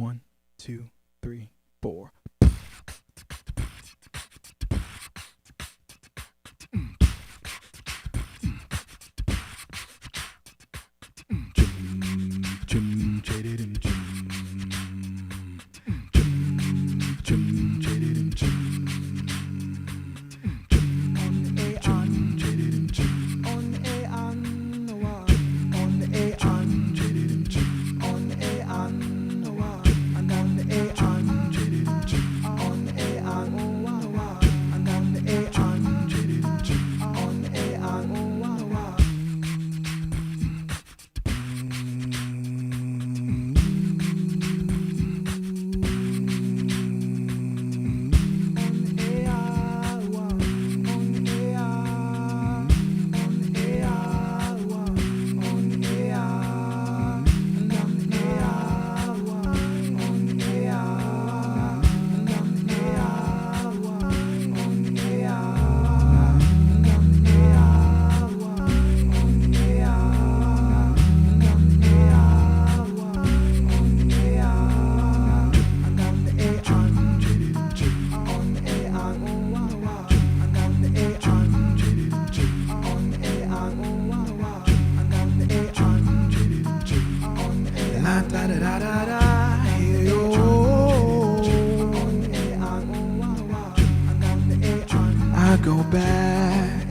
1, 2, 3, 4. I go back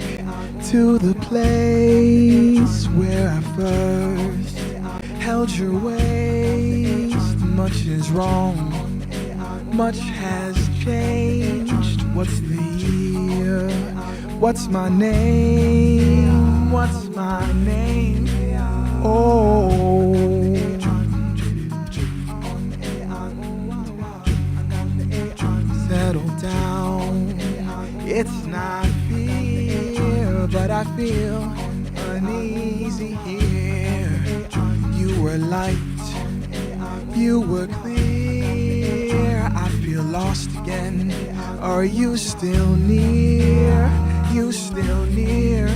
to the place where I first held your waist. Much is wrong, much has changed. What's the year? What's my name? What's my name? Oh, settle down. It's not fear, but I feel uneasy here. You were light, you were clear. I feel lost again. Are you still near? You still near?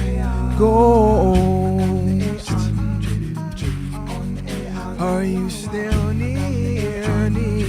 Ghost. Are you still near? Near?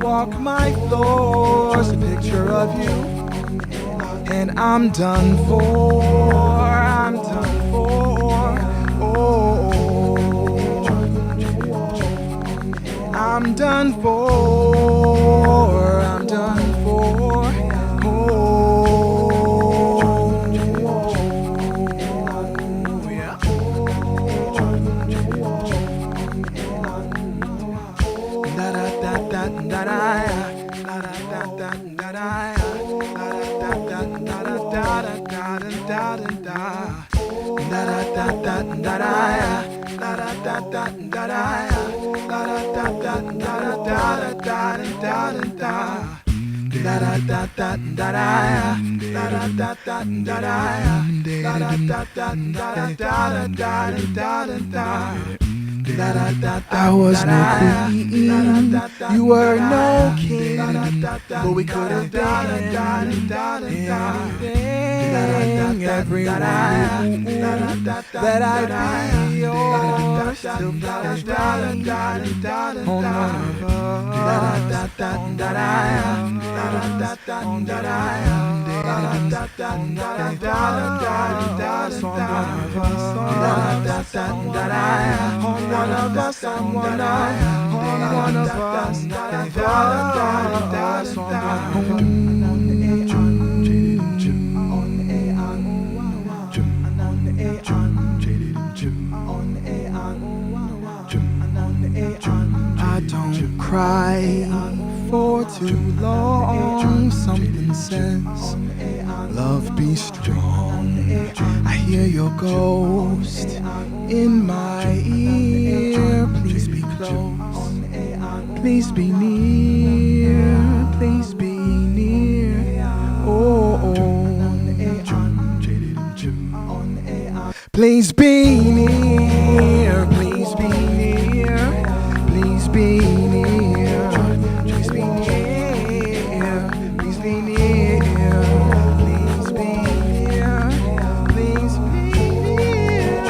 Walk my floors, a picture of you, and I'm done for, I'm done for, oh, I'm done for, I'm done for, oh, yeah. Da da da da da da. I was no queen, you were no king, but we could have been anything, everyone that I'd be yours till on one of us, one of us, on one of us, I don't cry for too long. Something says, love be strong. I hear your ghost in my ear. Please be close. Please be near. Please be near. Oh, oh. Please be near. Please be near. Please be near. Please be near. Please be near. Please be near. Please be near.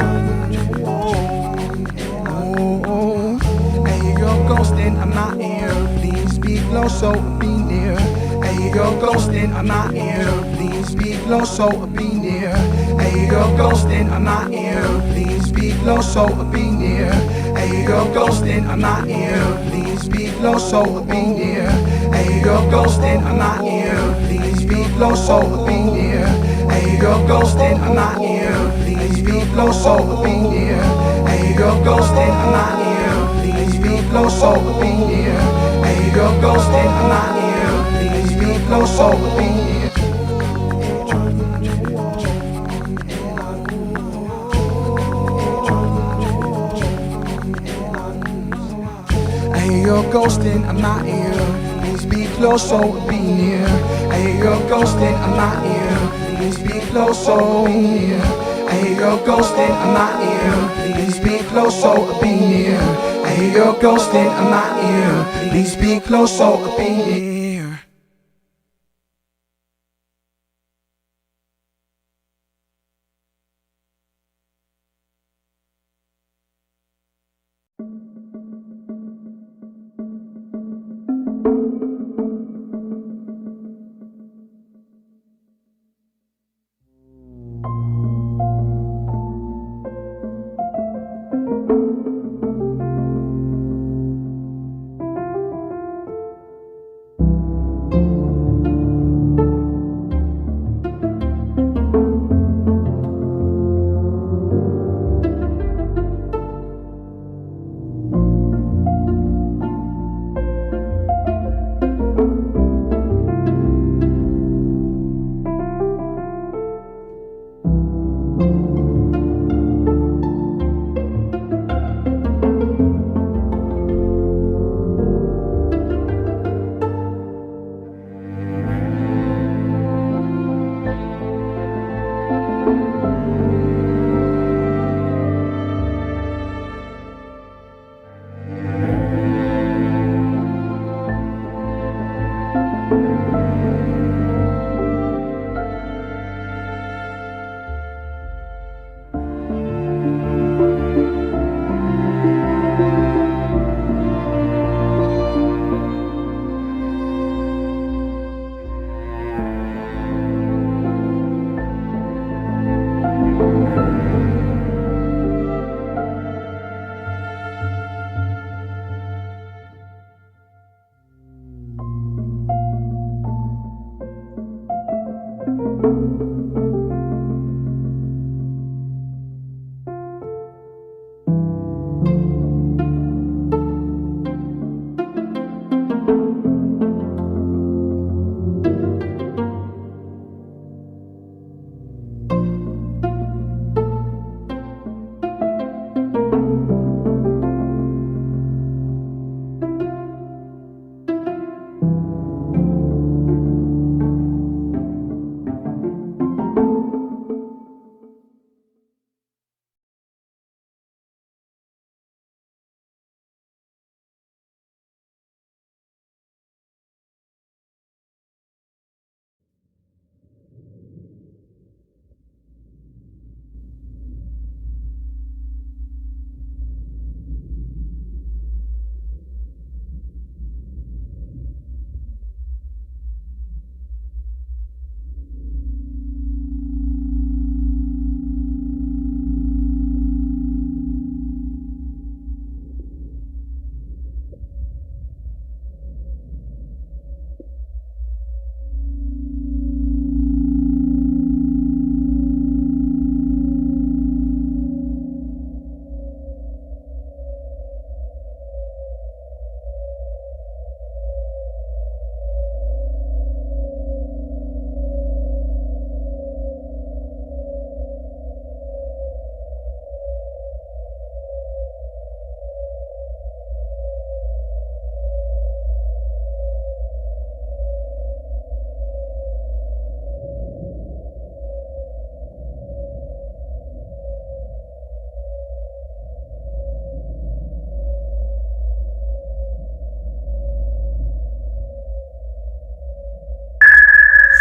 Oh, oh. Hey, you're ghosting in my ear. Please be close, so be near. Hey, you're ghosting in my ear. Please be close, so be near. Hey, you're ghosting in my ear. Please be close, so be near. Hey, you're ghosting in my ear. Please be close, so be near. Hey, you're ghosting in my ear. Please be close, so be near. Hey, you're ghosting in my ear. Please be close, so be near. Hey, you're ghosting in my ear. Please be close, so be near. Hey, you're ghosting in my ear. Please be close, so be near. Hey, you're ghosting in my ear. Please be close, so be near. Hey, you're ghosting in my ear. Please be close, so be near. Hey, you're ghosting in my ear. Please be close, so be near. Hey, you're ghosting in my ear. Please be close, so be near.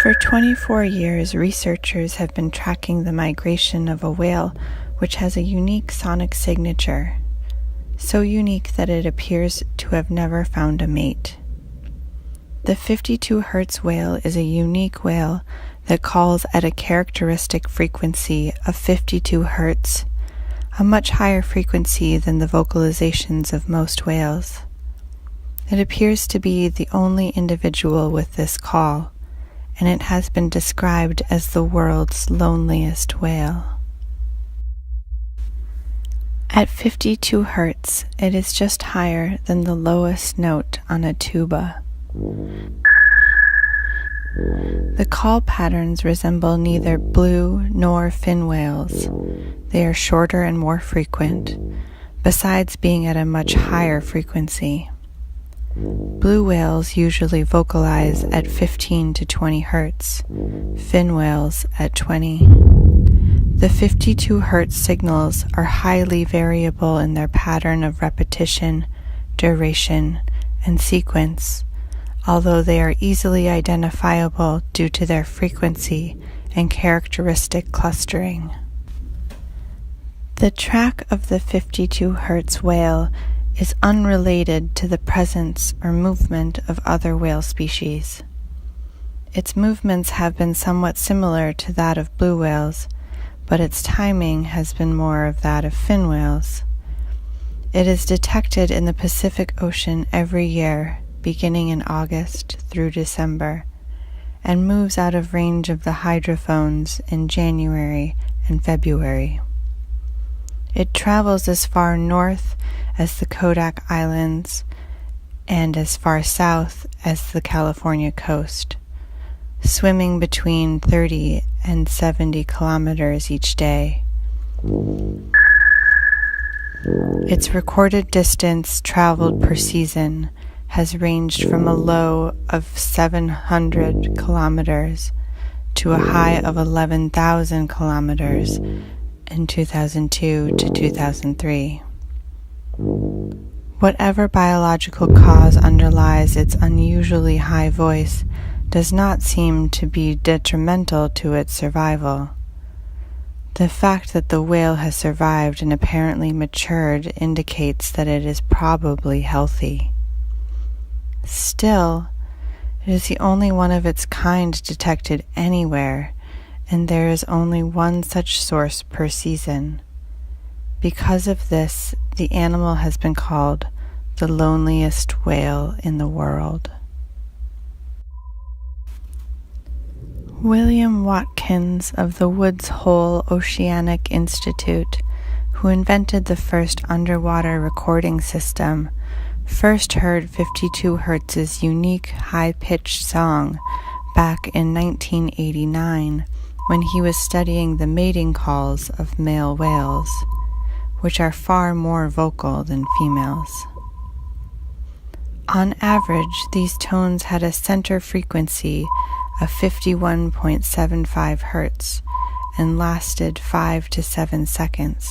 For 24 years, researchers have been tracking the migration of a whale which has a unique sonic signature, so unique that it appears to have never found a mate. The 52 Hertz whale is a unique whale that calls at a characteristic frequency of 52 Hertz, a much higher frequency than the vocalizations of most whales. It appears to be the only individual with this call, and it has been described as the world's loneliest whale. At 52 Hertz, it is just higher than the lowest note on a tuba. The call patterns resemble neither blue nor fin whales. They are shorter and more frequent, besides being at a much higher frequency. Blue whales usually vocalize at 15 to 20 Hertz, fin whales at 20. The 52 Hertz signals are highly variable in their pattern of repetition, duration, and sequence, although they are easily identifiable due to their frequency and characteristic clustering. The track of the 52 Hertz whale is unrelated to the presence or movement of other whale species. Its movements have been somewhat similar to that of blue whales, but its timing has been more of that of fin whales. It is detected in the Pacific Ocean every year, beginning in August through December, and moves out of range of the hydrophones in January and February. It travels as far north as the Kodak Islands and as far south as the California coast, swimming between 30 and 70 kilometers each day. Its recorded distance traveled per season has ranged from a low of 700 kilometers to a high of 11,000 kilometers in 2002 to 2003. Whatever biological cause underlies its unusually high voice does not seem to be detrimental to its survival. The fact that the whale has survived and apparently matured indicates that it is probably healthy. Still, it is the only one of its kind detected anywhere, and there is only one such source per season. Because of this, the animal has been called the loneliest whale in the world. William Watkins of the Woods Hole Oceanic Institute, who invented the first underwater recording system, first heard 52 Hertz's unique high-pitched song back in 1989 when he was studying the mating calls of male whales, which are far more vocal than females. On average, these tones had a center frequency of 51.75 Hertz and lasted 5 to 7 seconds.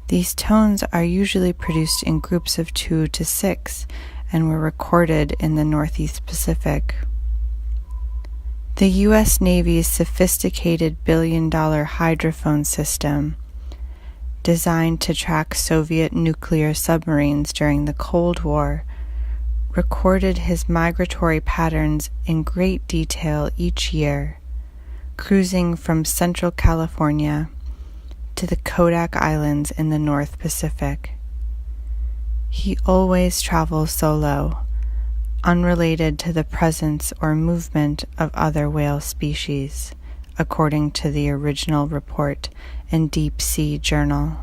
These tones are usually produced in groups of 2 to 6 and were recorded in the Northeast Pacific. The U.S. Navy's sophisticated billion-dollar hydrophone system, designed to track Soviet nuclear submarines during the Cold War, recorded his migratory patterns in great detail each year, cruising from Central California to the Kodak Islands in the North Pacific. He always travels solo, unrelated to the presence or movement of other whale species, according to the original report in Deep Sea Journal.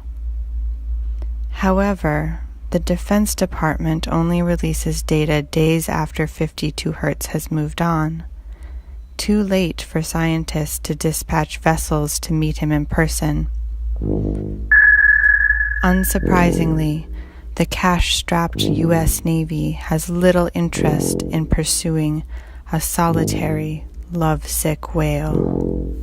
However, the Defense Department only releases data days after 52 Hertz has moved on, too late for scientists to dispatch vessels to meet him in person. Unsurprisingly, the cash-strapped U.S. Navy has little interest in pursuing a solitary, love-sick whale.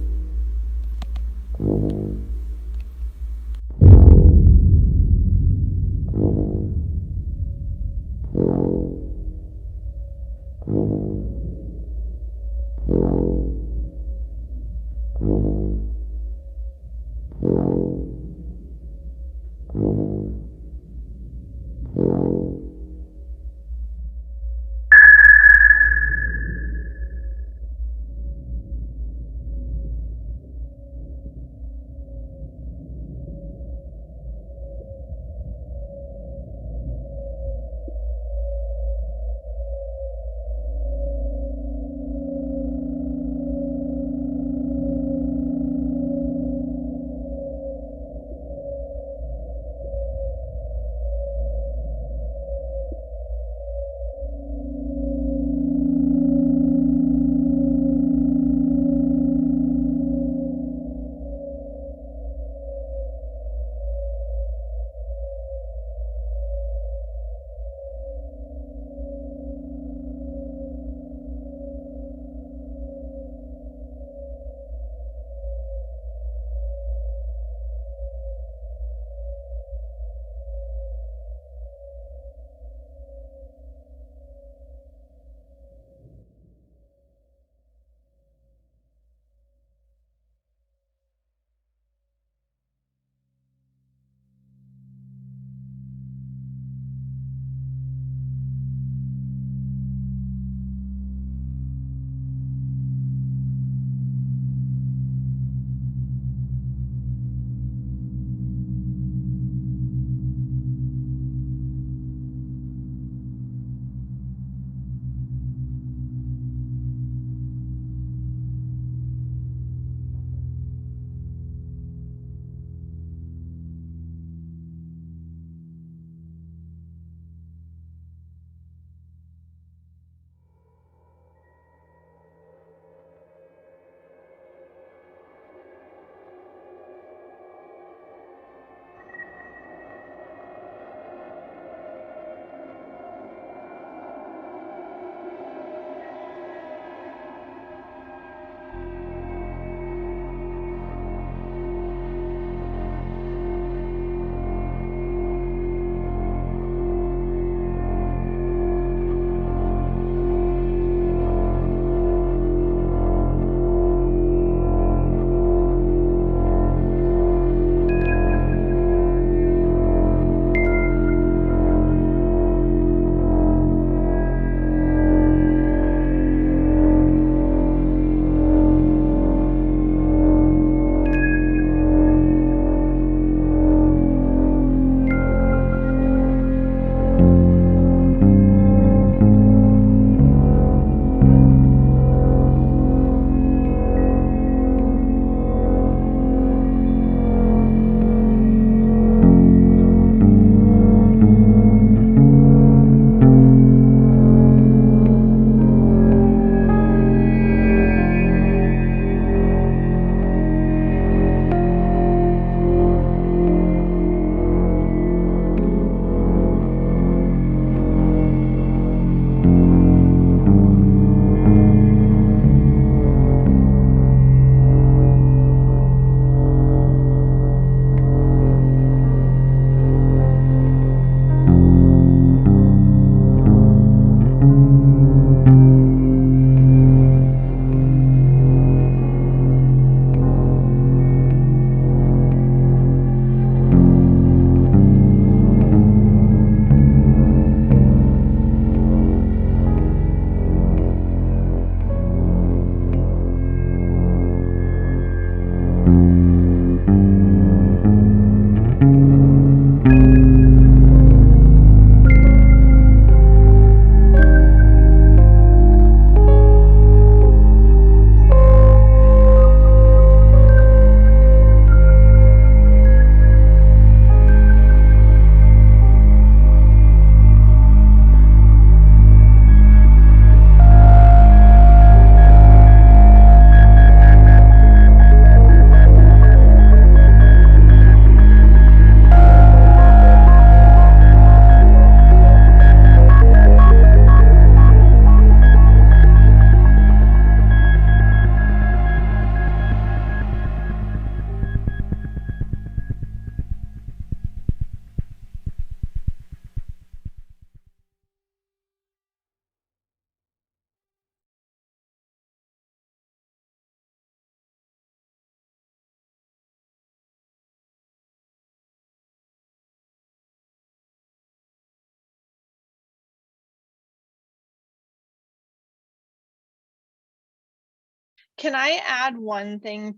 Can I add one thing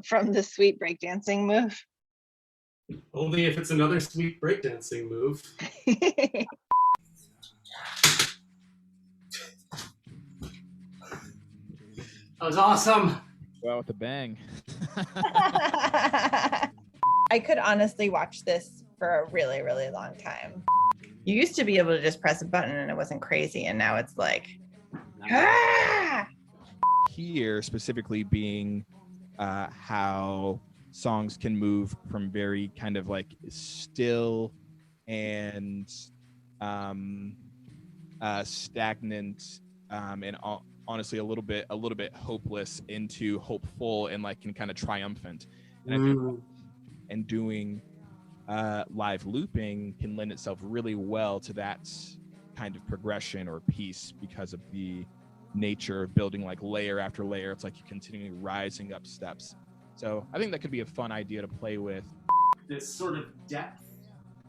from the sweet breakdancing move? Only if it's another sweet breakdancing move. That was awesome. Well, with a bang. I could honestly watch this for a really, really long time. You used to be able to just press a button and it wasn't crazy, and now it's like, ah! Here specifically being how songs can move from very kind of like still and stagnant and honestly a little bit hopeless into hopeful and like can kind of triumphant. And I think and doing live looping can lend itself really well to that kind of progression or piece because of the nature of building like layer after layer. It's like you're continually rising up steps. So I think that could be a fun idea to play with. This sort of depth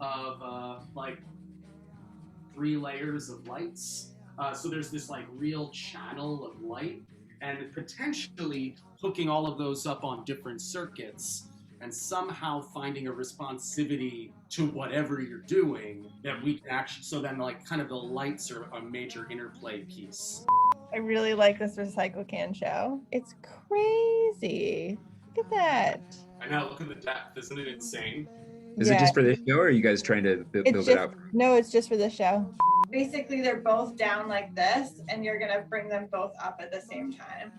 of like 3 layers of lights. So there's this like real channel of light, and potentially hooking all of those up on different circuits and somehow finding a responsivity to whatever you're doing that we can actually, so then like kind of the lights are a major interplay piece. I really like this recycle can show. It's crazy. Look at that. I know, look at the depth, isn't it insane? Is it just for this show, or are you guys trying to build it up? No, it's just for the show. Basically, they're both down like this, and you're gonna bring them both up at the same time.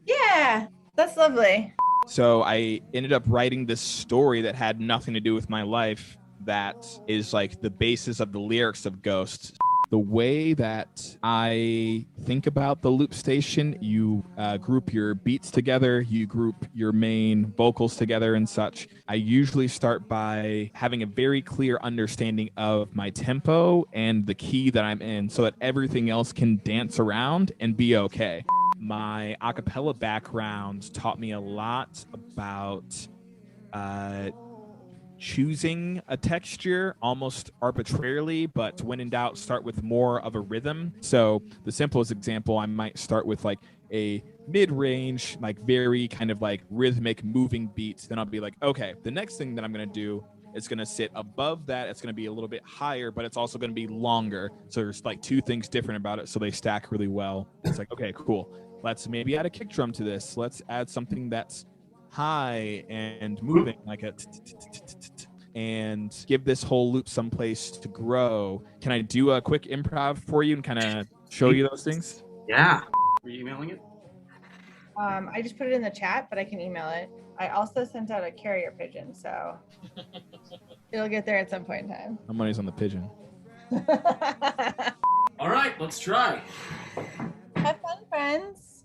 Yeah, that's lovely. So I ended up writing this story that had nothing to do with my life that is like the basis of the lyrics of Ghost. The way that I think about the loop station, you group your beats together, you group your main vocals together and such. I usually start by having a very clear understanding of my tempo and the key that I'm in so that everything else can dance around and be okay. My a cappella background taught me a lot about choosing a texture almost arbitrarily, but when in doubt, start with more of a rhythm. So the simplest example, I might start with like a mid-range, like very kind of like rhythmic moving beats. Then I'll be like, okay, the next thing that I'm going to do is going to sit above that. It's going to be a little bit higher, but it's also going to be longer. So there's like 2 things different about it. So they stack really well. It's like, okay, cool. Let's maybe add a kick drum to this. Let's add something that's high and moving like a and give this whole loop someplace to grow. Can I do a quick improv for you and kind of show you those things? Yeah. Are you emailing it? I just put it in the chat, but I can email it. I also sent out a carrier pigeon, so it'll get there at some point in time. My money's on the pigeon. All right, let's try. Have fun, friends.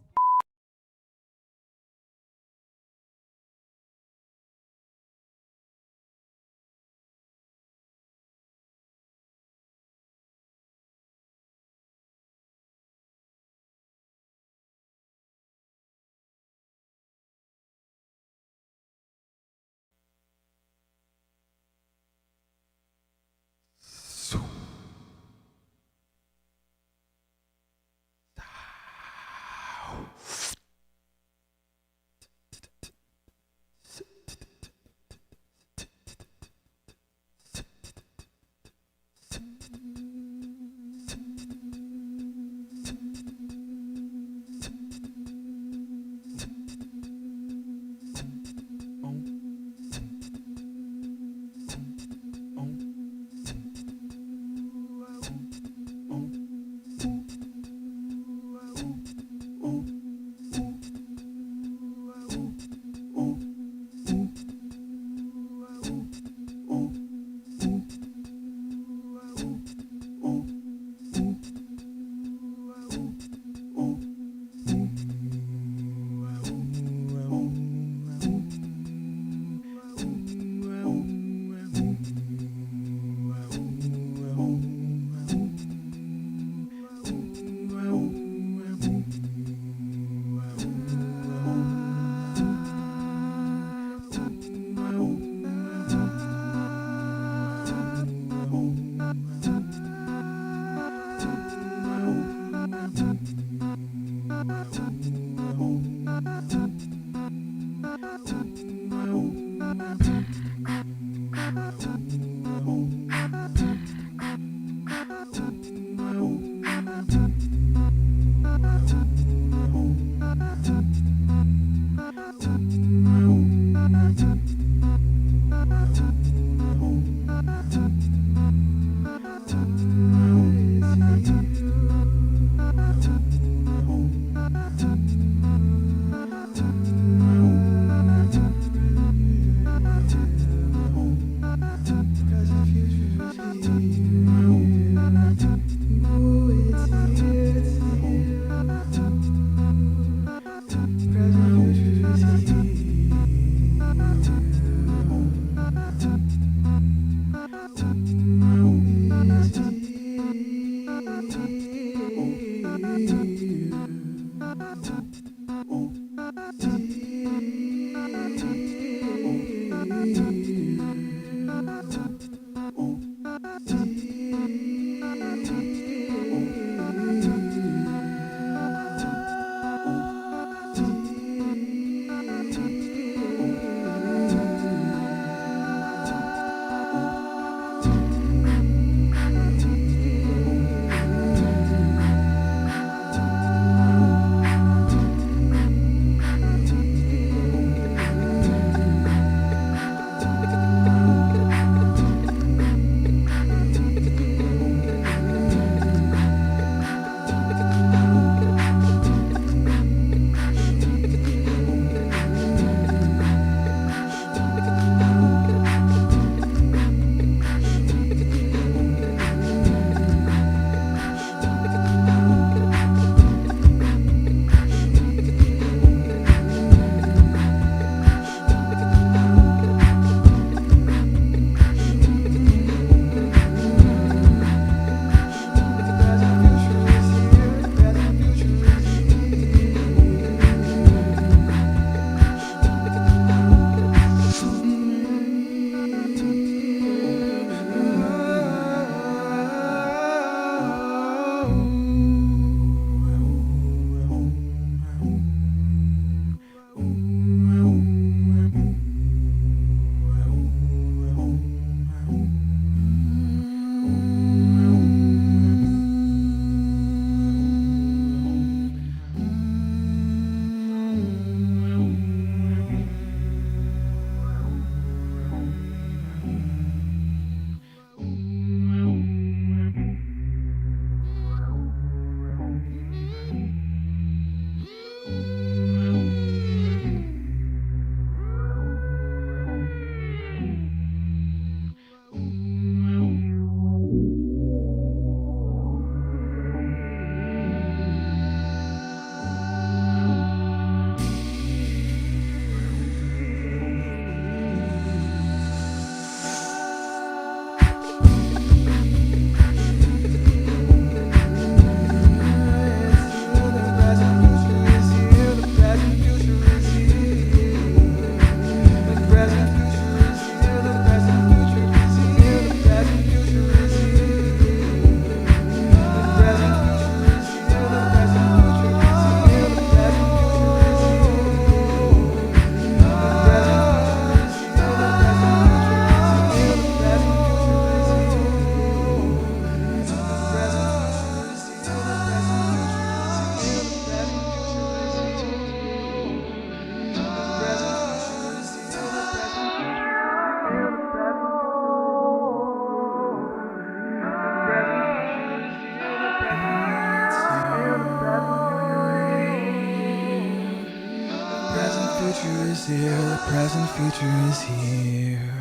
dear, the present future is here.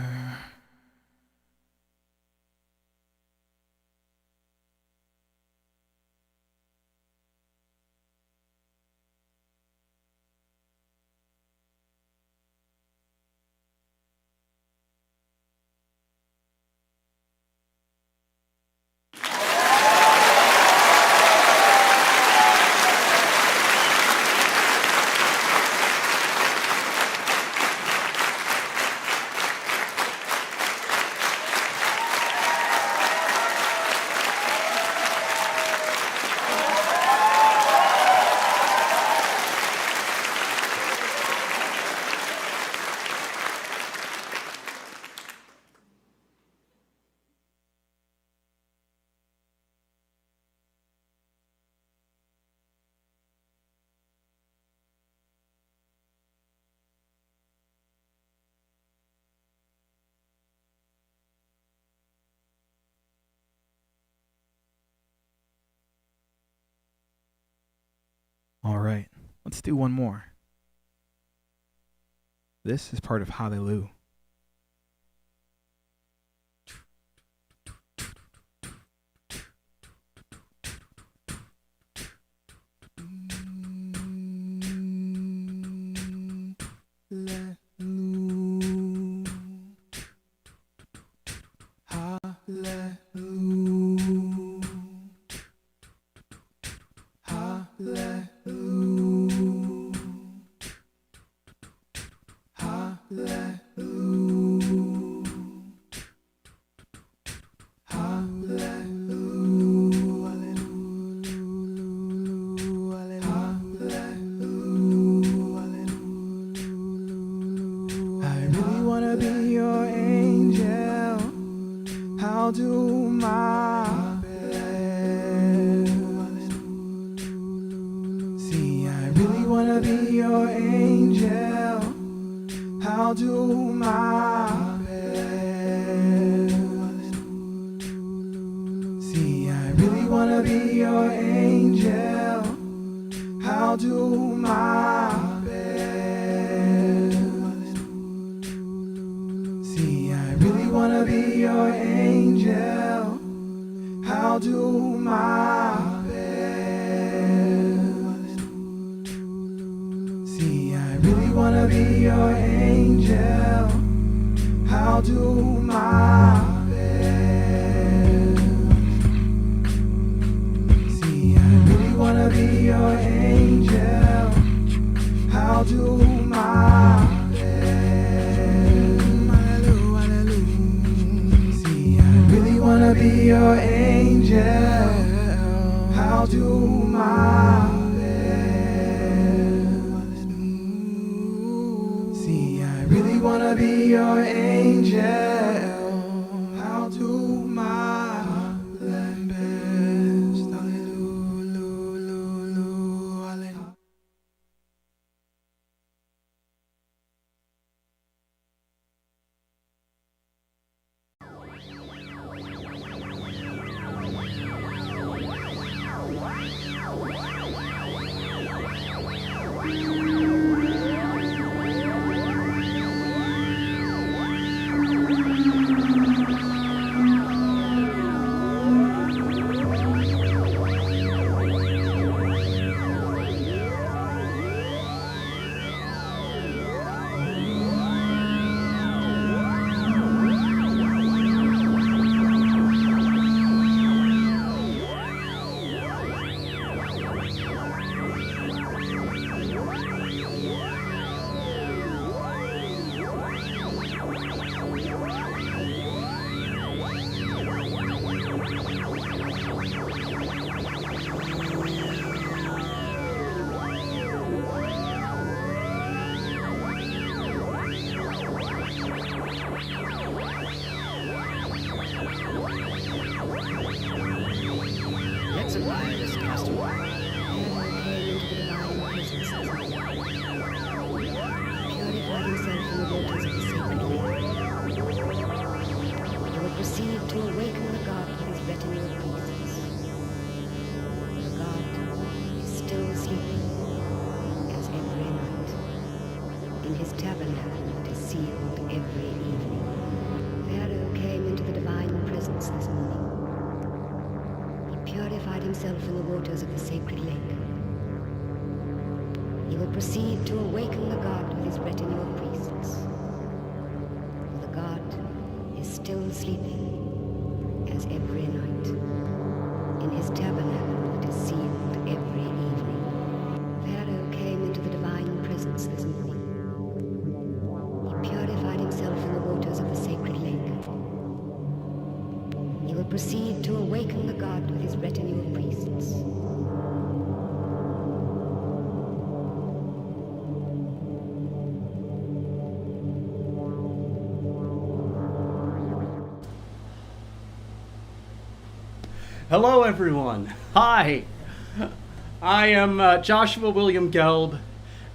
All right, let's do one more. This is part of Hallelujah. his tabernacle that is sealed every evening. Pharaoh came into the divine presence this morning. He purified himself in the waters of the sacred lake. He will proceed to awaken the god with his retinue of priests. The god is still sleeping, as every night, in his tabernacle that is sealed every evening. Pharaoh came into the divine presence this morning. He purified himself in the waters of the sacred lake. He will proceed to awaken the god with his retinue of priests. Hello, everyone. Hi. I am Joshua William Gelb,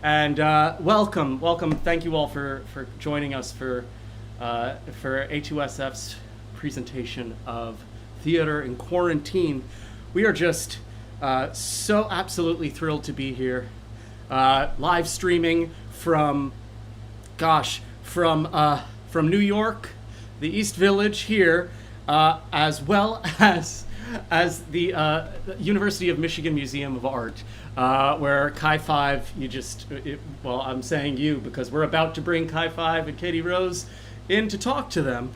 and welcome. Thank you all for joining us for A2SF's presentation of Theater in Quarantine. We are just so absolutely thrilled to be here, live streaming from New York, the East Village here, as well as the University of Michigan Museum of Art, where Chi 5, I'm saying you because we're about to bring Chi 5 and Katie Rose in to talk to them.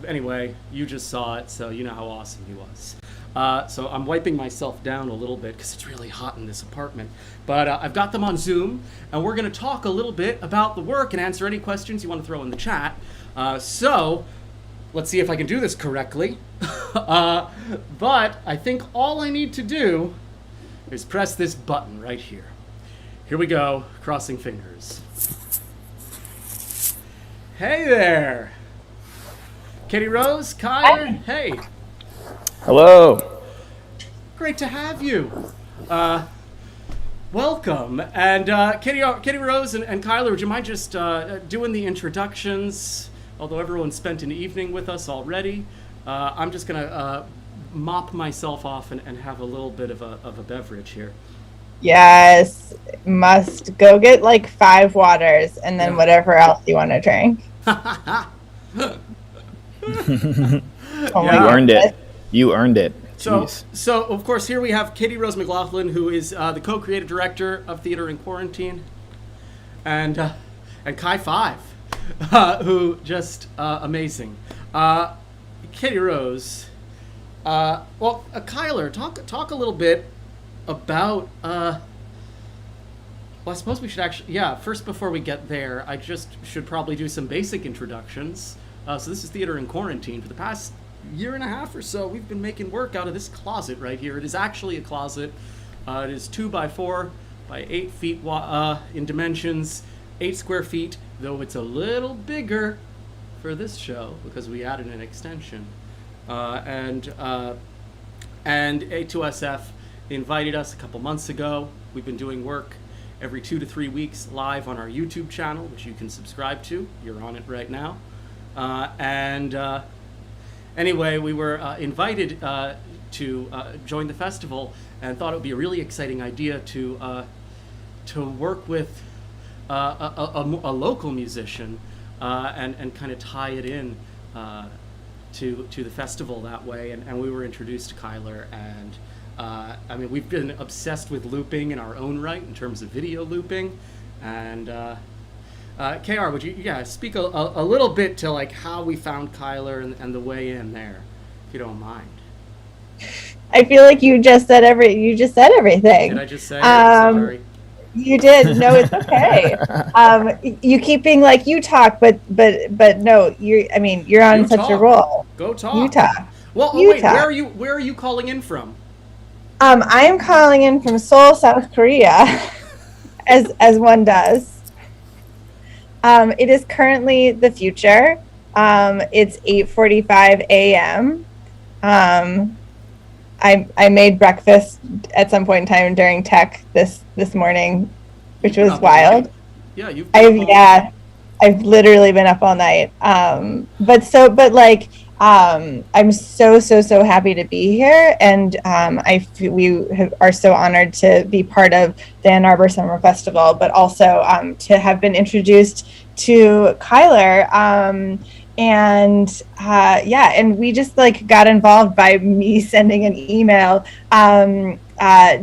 Anyway, you just saw it, so you know how awesome he was. So I'm wiping myself down a little bit because it's really hot in this apartment. But I've got them on Zoom, and we're going to talk a little bit about the work and answer any questions you want to throw in the chat. So let's see if I can do this correctly. But I think all I need to do is press this button right here. Here we go, crossing fingers. Hey there! Katie Rose, Kyler, hey. Hello. Great to have you. Welcome. And Katie Rose and Kyler, would you mind just doing the introductions? Although everyone spent an evening with us already, I'm just going to mop myself off and have a little bit of a beverage here. Yes, must go get like 5 waters and then whatever else you want to drink. You earned it. So of course here we have Katie Rose McLaughlin, who is the co-creative director of Theater in Quarantine, and Chi 5, who just amazing. Katie Rose, Kyler, talk a little bit about. I suppose we should actually, first before we get there, I just should probably do some basic introductions. So this is Theater in Quarantine. For the past year and a half or so, we've been making work out of this closet right here. It is actually a closet. It is 2 by 4 by 8 feet in dimensions, 8 square feet, though it's a little bigger for this show because we added an extension. And A2SF invited us a couple months ago. We've been doing work every 2 to 3 weeks live on our YouTube channel, which you can subscribe to. You're on it right now. Anyway, we were invited to join the festival and thought it would be a really exciting idea to work with a local musician and kind of tie it in to the festival that way. And we were introduced to Kyler, and we've been obsessed with looping in our own right in terms of video looping. And KR, would you speak a little bit to like how we found Kyler and the way in there, if you don't mind. I feel like you just said everything. Did I just say it? Sorry. You did. No, it's okay. You keep being like you talk, but no, you're on such a roll. Go talk. You talk. Well, wait, where are you calling in from? I am calling in from Seoul, South Korea, as one does. It is currently the future. It's 8:45 a.m. I made breakfast at some point in time during tech this morning, which was wild. Yeah, I've literally been up all night. But I'm so happy to be here, and are so honored to be part of the Ann Arbor Summer Festival, but also to have been introduced to Kyler. And we just like got involved by me sending an email.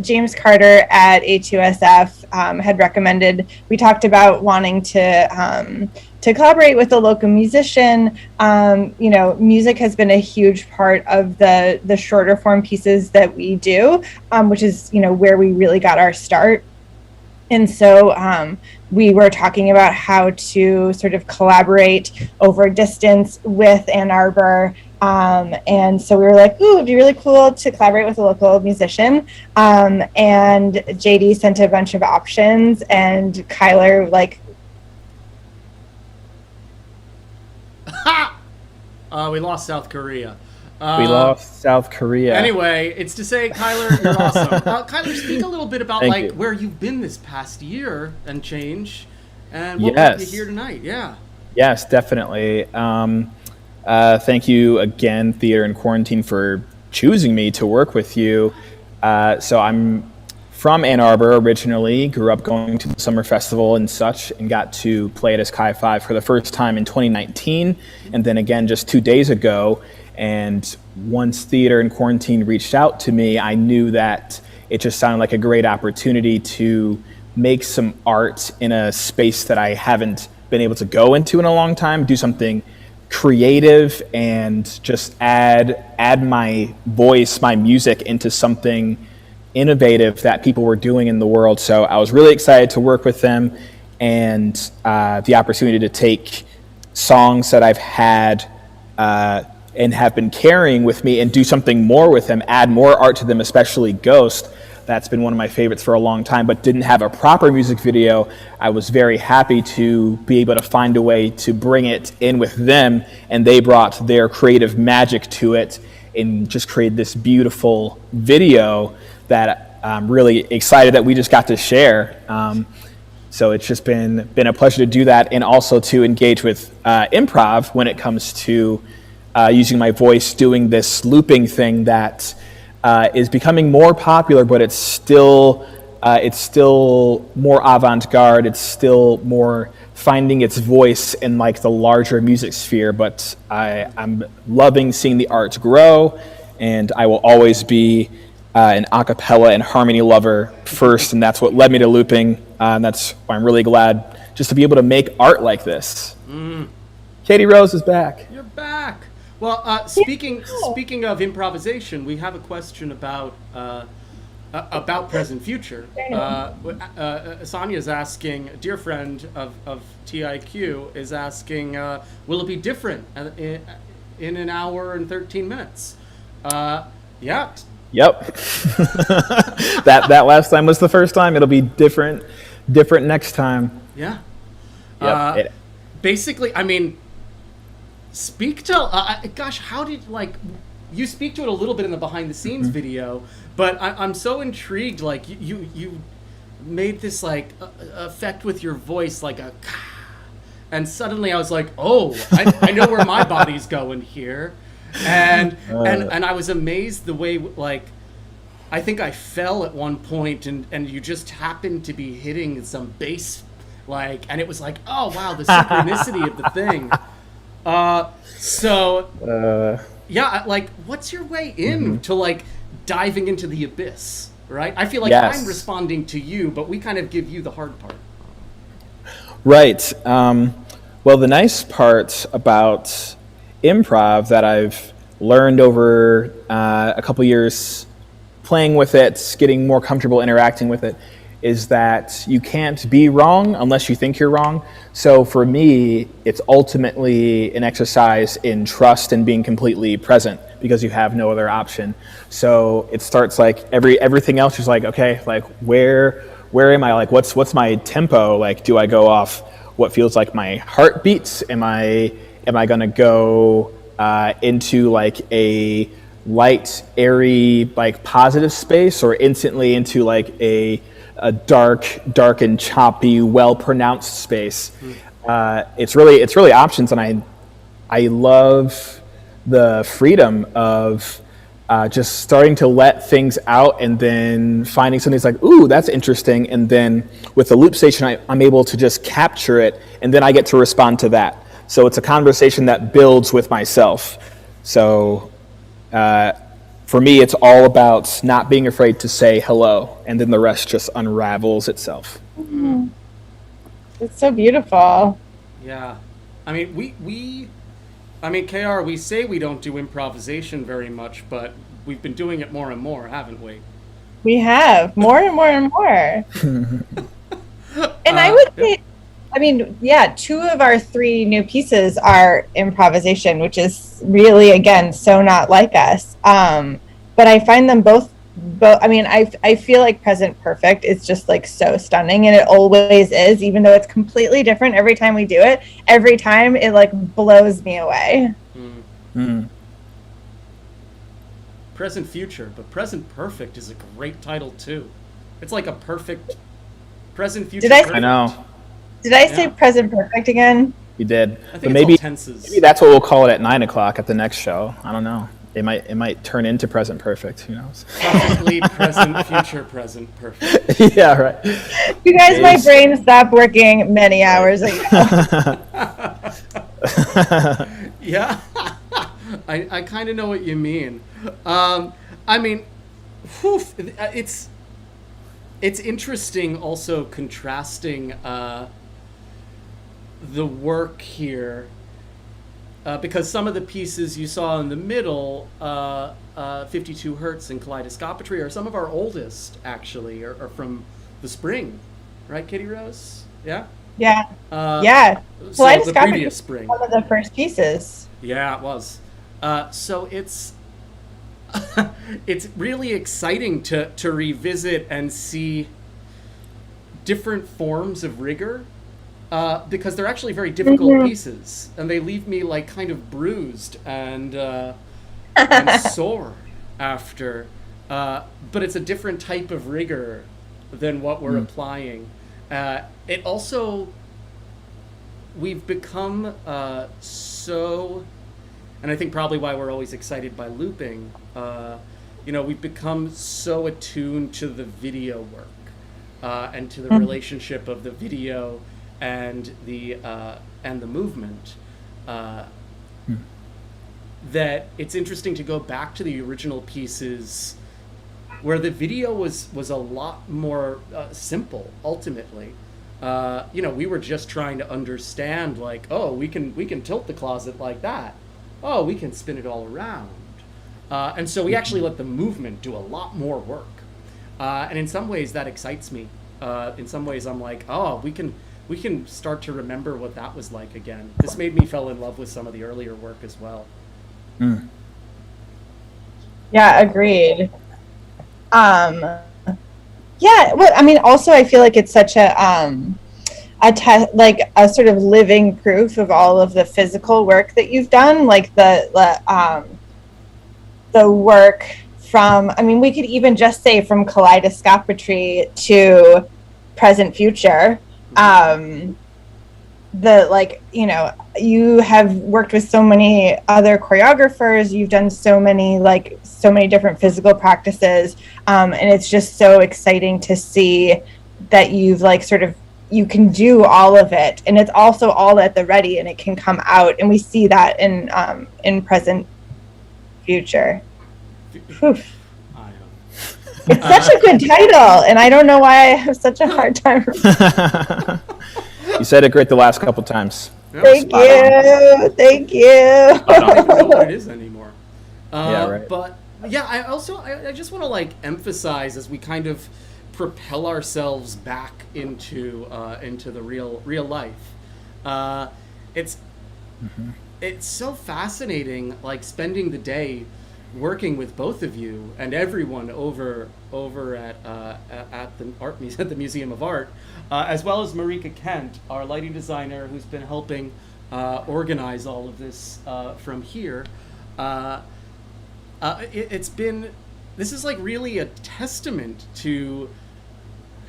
James Carter at A2SF had recommended, we talked about wanting to collaborate with a local musician. Music has been a huge part of the shorter form pieces that we do, which is, where we really got our start. And so we were talking about how to sort of collaborate over distance with Ann Arbor. And so we were like, ooh, it'd be really cool to collaborate with a local musician. And JD sent a bunch of options, and Kyler we lost South Korea. We lost South Korea. Anyway, it's to say, Kyler, you're awesome. Kyler, speak a little bit about Thank you. where you've been this past year and change, and what brought you here tonight. Yeah. Yes, definitely. Thank you again, Theater in Quarantine, for choosing me to work with you. So I'm from Ann Arbor originally, grew up going to the summer festival and such, and got to play at Sky 5 for the first time in 2019, and then again just 2 days ago. And once Theater in Quarantine reached out to me, I knew that it just sounded like a great opportunity to make some art in a space that I haven't been able to go into in a long time, do something creative and just add my voice, my music into something innovative that people were doing in the world. So I was really excited to work with them, and the opportunity to take songs that I've had and have been carrying with me and do something more with them, add more art to them, especially Ghost. That's been one of my favorites for a long time, but didn't have a proper music video. I was very happy to be able to find a way to bring it in with them, and they brought their creative magic to it and just created this beautiful video that I'm really excited that we just got to share. So it's just been a pleasure to do that, and also to engage with improv when it comes to using my voice, doing this looping thing that is becoming more popular, but it's still more avant-garde. It's still more finding its voice in like the larger music sphere. But I'm loving seeing the arts grow, and I will always be an a cappella and harmony lover first, and that's what led me to looping. And that's why I'm really glad just to be able to make art like this. Katie Rose is back. You're back. Well, speaking of improvisation, we have a question about present future. Sonia's asking, a dear friend of TIQ is asking, will it be different in an hour and 13 minutes? Yeah. Yep. that last time was the first time. It'll be different next time. Yeah. Yep. Basically, I mean, speak to gosh, how did you speak to it a little bit in the behind the scenes video, but I'm so intrigued. Like you made this effect with your voice, like a, and suddenly I was like, oh, I know where my body's going here, and I was amazed the way I think I fell at one point, and you just happened to be hitting some bass, and it was like, oh wow, the synchronicity of the thing. What's your way in to diving into the abyss, right? I feel like I'm responding to you, but we kind of give you the hard part. Right. Well, the nice part about improv that I've learned over a couple years playing with it, getting more comfortable interacting with it, is that you can't be wrong unless you think you're wrong. So for me, it's ultimately an exercise in trust and being completely present, because you have no other option. So it starts everything else is okay, where am I? What's my tempo? Do I go off what feels like my heart beats? Am I gonna go into a light, airy, positive space, or instantly into a dark and choppy, well-pronounced space? It's really options, and I love the freedom of just starting to let things out and then finding something that's like, ooh, that's interesting. And then with the loop station, I'm able to just capture it, and then I get to respond to that. So it's a conversation that builds with myself. So for me, it's all about not being afraid to say hello, and then the rest just unravels itself. Mm-hmm. It's so beautiful. Yeah. I mean, KR, we say we don't do improvisation very much, but we've been doing it more and more, haven't we? We have more and more and more. And I would say, I mean, yeah, 2 of our 3 new pieces are improvisation, which is really, again, so not like us. But I find them both. I mean, I feel like Present Perfect is just like so stunning, and it always is, even though it's completely different every time we do it. Every time it like blows me away. Present Future, but Present Perfect is a great title too. It's like a perfect Present Future. I know. Did I say Present Perfect again? You did. I think but maybe tenses. Maybe that's what we'll call it at 9:00 at the next show. I don't know. It might turn into Present Perfect. Who knows? Perfectly Present Future Present Perfect. Yeah, right. You guys, my brain stopped working many hours ago. Yeah, I kind of know what you mean. I mean, it's interesting also contrasting the work here. Because some of the pieces you saw in the middle, 52 Hertz and Kaleidoscopetry, are some of our oldest, actually, are from the spring. Right, Kitty Rose? Yeah? Yeah. So the previous spring. One of the first pieces. Yeah, it was. So it's it's really exciting to revisit and see different forms of rigor. Because they're actually very difficult pieces, and they leave me like kind of bruised and sore after. But it's a different type of rigor than what we're applying. It also, we've become so, and I think probably why we're always excited by looping. We've become so attuned to the video work and to the relationship of the video and the movement, that it's interesting to go back to the original pieces where the video was a lot more simple. Ultimately, we were just trying to understand, like, oh, we can tilt the closet like that. Oh, we can spin it all around, and so we actually let the movement do a lot more work. And in some ways, that excites me. In some ways, I'm like, oh, we can start to remember what that was like again. This made me fall in love with some of the earlier work as well. Yeah, agreed. Yeah, well, I mean, also I feel like it's such like a sort of living proof of all of the physical work that you've done, like the work from, I mean, we could even just say from Kaleidoscopetry to Present Future. You have worked with so many other choreographers, you've done so many different physical practices, and it's just so exciting to see that you've you can do all of it, and it's also all at the ready, and it can come out, and we see that in Present Future. Oof. It's such a good title, and I don't know why I have such a hard time. You said it great the last couple times. Thank you. Thank you. I don't even know what it is anymore. Yeah, right. But yeah, I just want to emphasize, as we kind of propel ourselves back into the real life. It's so fascinating, spending the day working with both of you and everyone over at the Museum of Art, as well as Marika Kent, our lighting designer, who's been helping organize all of this from here. This is really a testament to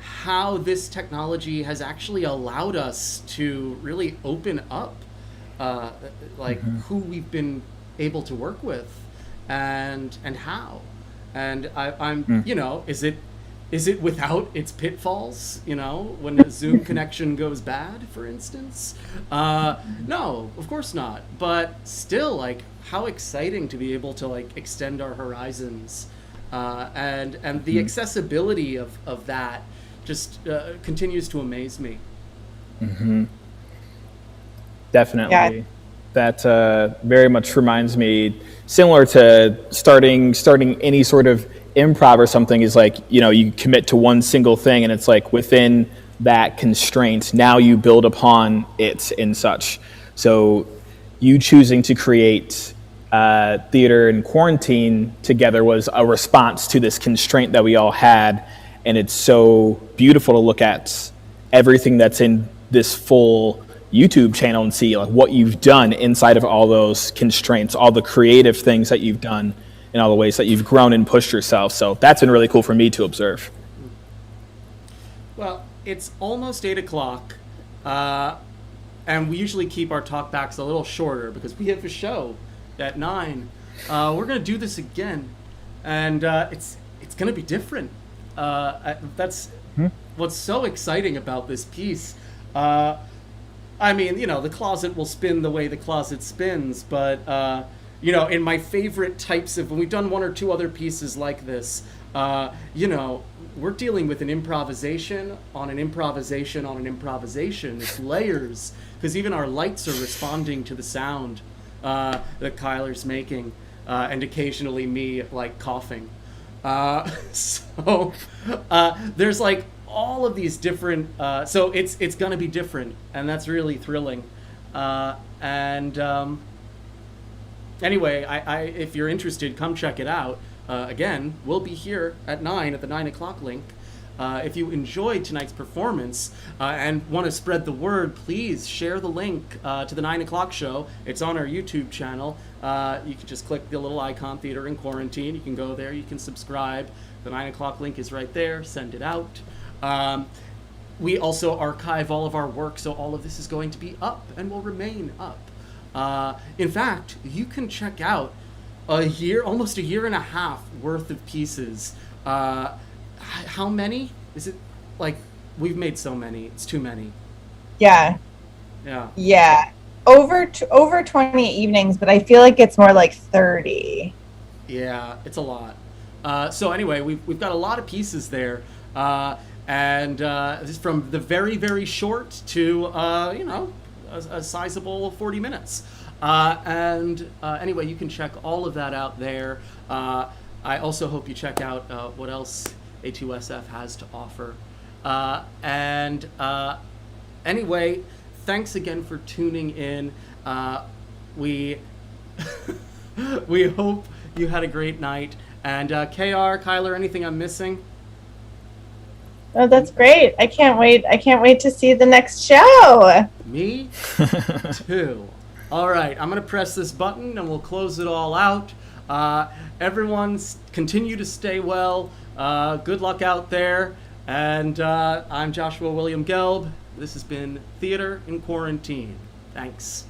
how this technology has actually allowed us to really open up who we've been able to work with, and how. And I'm you know, is it without its pitfalls, you know, when a Zoom connection goes bad, for instance? No, of course not. But still, like, how exciting to be able to, like, extend our horizons. And the accessibility of that just continues to amaze me. Mm-hmm. Definitely. Yeah. That very much reminds me, similar to starting any sort of improv or something, is like, you know, you commit to one single thing and it's like within that constraint, now you build upon it and such. So you choosing to create theater in quarantine together was a response to this constraint that we all had. And it's so beautiful to look at everything that's in this full YouTube channel and see like what you've done inside of all those constraints, all the creative things that you've done, and all the ways that you've grown and pushed yourself. So that's been really cool for me to observe. Well, it's almost 8 o'clock, and we usually keep our talkbacks a little shorter because we have a show at 9. We're gonna do this again, and it's gonna be different. That's what's so exciting about this piece. I mean, you know, the closet will spin the way the closet spins, but you know, in my favorite types of, when we've done one or two other pieces like this, you know, we're dealing with an improvisation on an improvisation on an improvisation. It's layers, because even our lights are responding to the sound that Kyler's making, and occasionally me, like, coughing. So there's, like, all of these different, so it's gonna be different, and that's really thrilling. Anyway, I if you're interested, come check it out. Again, we'll be here at 9 at the 9 o'clock link. If you enjoyed tonight's performance and want to spread the word, please share the link to the 9 o'clock show. It's on our YouTube channel. You can just click the little icon, Theater in Quarantine. You can go there, you can subscribe. The 9 o'clock link is right there. Send it out. We also archive all of our work, so all of this is going to be up and will remain up. In fact, you can check out almost a year and a half worth of pieces. How many? Is it, like, we've made so many, it's too many. Yeah. Over 20 evenings, but I feel like it's more like 30. Yeah, it's a lot. So anyway, we've got a lot of pieces there. And this is from the very, very short to, you know, a sizable 40 minutes. Anyway, you can check all of that out there. I also hope you check out what else A2SF has to offer. Anyway, thanks again for tuning in. We we hope you had a great night. And KR, Kyler, anything I'm missing? Oh, that's great. I can't wait to see the next show. Me too. All right, I'm going to press this button and we'll close it all out. Everyone, continue to stay well. Good luck out there. And I'm Joshua William Gelb. This has been Theater in Quarantine. Thanks.